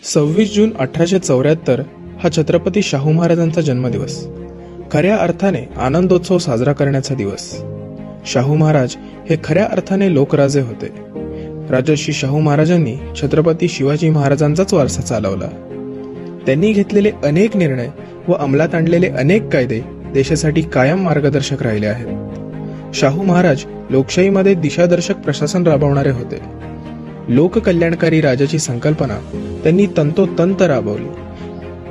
26 जून 1874 हा छत्रपती शाहू महाराजांचा जन्मदिवस, खऱ्या अर्थाने आनंदोत्सव साजरा करण्याचा दिवस। शाहू महाराज हे खऱ्या अर्थाने लोकराजे होते। राजर्षी शाहू महाराजांनी छत्रपती शिवाजी महाराजांचाच वारसा चालवला। त्यांनी घेतलेले अनेक निर्णय व अंमलात आणलेले अनेक कायदे देशासाठी कायम मार्गदर्शक राहिले आहेत। शाहू महाराज लोकशाहीमध्ये दिशादर्शक प्रशासन राबवणारे होते। लोककल्याणकारी राजाची संकल्पना त्यांनी तंतोतंत राबवली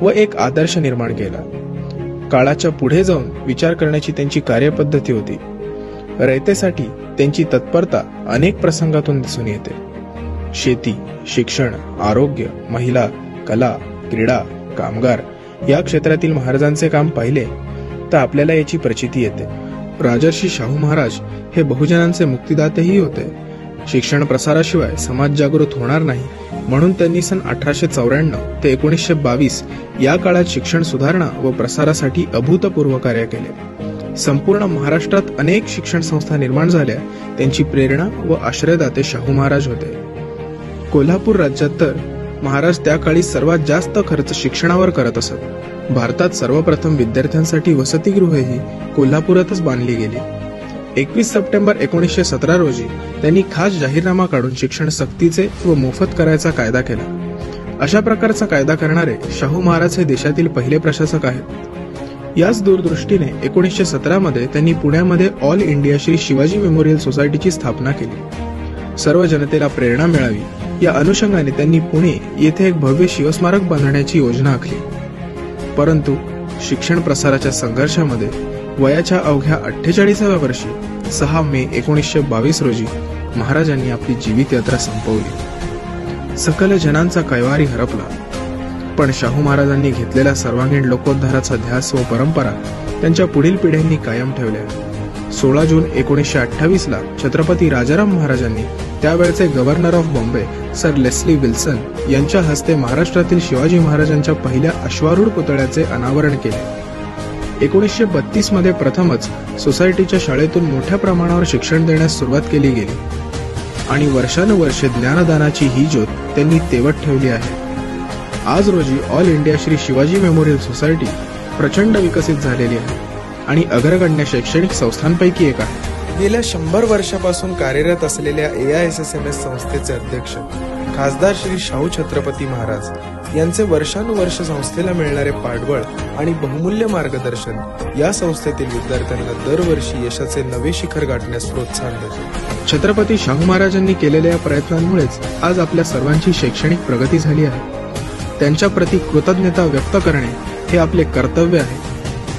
व एक आदर्श निर्माण केला। काळाच्या पुढे जाऊन विचार करण्याची त्यांची कार्यपद्धती होती। रयतेसाठी त्यांची तत्परता अनेक प्रसंगातून दिसून येते। शेती, शिक्षण, आरोग्य, महिला, कला, क्रीडा, कामगार या क्षेत्रातील महाराजांचे काम पाहिले तर आपल्याला याची प्रचिती येते। राजर्षी शाहू महाराज हे बहुजनांचे मुक्तिदातेही होते। शिक्षण प्रसाराशिवाय समाज जागृत होणार नाही, म्हणून त्यांनी सन 1894 ते 1922 या काळात शिक्षण सुधारणा व प्रसारासाठी अभूतपूर्व कार्य केले। संपूर्ण महाराष्ट्रात अनेक शिक्षण संस्था निर्माण झाल्या। त्यांची प्रेरणा व आश्रयदाते शाहू महाराज होते। कोल्हापूर राज्यात तर महाराज त्या काळी सर्वात जास्त खर्च शिक्षणावर करत असत। भारतात सर्वप्रथम विद्यार्थ्यांसाठी वसतिगृहेही कोल्हापुरातच बांधली गेली। 21 सप्टेंबर 1917 रोजी त्यांनी खास जाहीरनामा काढून शिक्षण सक्तीचे व मोफत करायचा कायदा केला। अशा प्रकारचा कायदा करणारे शाहू महाराज हे देशातील पहिले प्रशासक आहेत। याच दूरदृष्टीने 1917 मध्ये त्यांनी पुण्यामध्ये all India Shri Shivaji memorial सोसायटीची स्थापना केली। सर्व जनतेला प्रेरणा मिळावी या अनुषंगाने त्यांनी पुणे येथे एक भव्य शिवस्मारक बांधण्याची योजना आखली। परंतु शिक्षण प्रसाराच्या संघर्षामध्ये वयाच्या अवघ्या 48व्या वर्षी 6 मे 1922 रोजी महाराजांनी आपली जीवित यात्रा संपवली। सकल जनांचा कैवारी हरपला, पण शाहू महाराजांनी घेतलेला सर्वांगीण लोकोद्धाराचा ध्यास व परंपरा त्यांच्या पुढील पिढ्यांनी कायम ठेवल्या। 16 जून 1928 ला छत्रपती राजाराम महाराजांनी त्यावेळचे governor of Bombay sir Leslie Wilson यांच्या हस्ते महाराष्ट्रातील शिवाजी महाराजांच्या पहिल्या अश्वारूढ पुतळ्याचे अनावरण केले। 1932 मध्ये प्रथमच सोसायटीच्या शाळेतून मोठ्या प्रमाणावर शिक्षण देण्यास सुरुवात केली गेली आणि वर्षानुवर्षे ज्ञानदानाची ही ज्योत त्यांनी तेवत ठेवली आहे। आज रोजी all India Shri Shivaji memorial society प्रचंड विकसित झालेली आहे आणि अग्रगण्य शैक्षणिक संस्थांपैकी एक आहे। गेल्या 100 वर्षापासून कार्यरत असलेल्या AISSMS संस्थेचे अध्यक्ष खासदार श्री शाहू छत्रपती महाराज यांचे वर्षानुवर्ष संस्थेला मिळणारे पाठबळ आणि बहुमूल्य मार्गदर्शन या संस्थेतील विद्यार्थ्यांना दरवर्षी यशाचे नवे शिखर गाठण्यास प्रोत्साहन देते। छत्रपती शाहू महाराजांनी केलेल्या या प्रयत्नांमुळेच आज आपल्या सर्वांची शैक्षणिक प्रगती झाली आहे। त्यांच्या प्रति कृतज्ञता व्यक्त करणे हे आपले कर्तव्य आहे।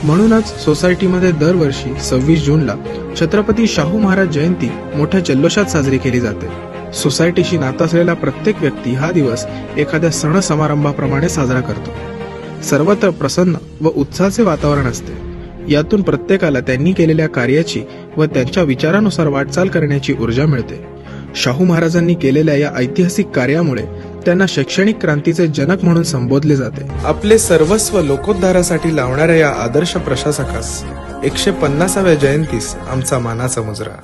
म्हणूनच सोसायटीमध्ये दरवर्षी 26 जूनला छत्रपती शाहू महाराज जयंती मोठ्या जल्लोषात साजरी केली जाते। सोसायटीशी नाता असलेला प्रत्येक व्यक्ती हा दिवस एखाद्या सण समारंभाप्रमाणे साजरा करतो। सर्वत्र प्रसन्न व उत्साहाचे वातावरण असते। यातून प्रत्येकाला त्यांनी केलेल्या कार्याची व त्यांच्या विचारानुसार वाटचाल करण्याची ऊर्जा मिळते। शाहू महाराजांनी केलेल्या या ऐतिहासिक कार्यामुळे त्यांना शैक्षणिक क्रांतीचे जनक म्हणून संबोधले जाते। आपले सर्वस्व लोकोद्धारासाठी लावणाऱ्या या आदर्श प्रशासकास 150व्या जयंतीस आमचा मानाचा मुजरा।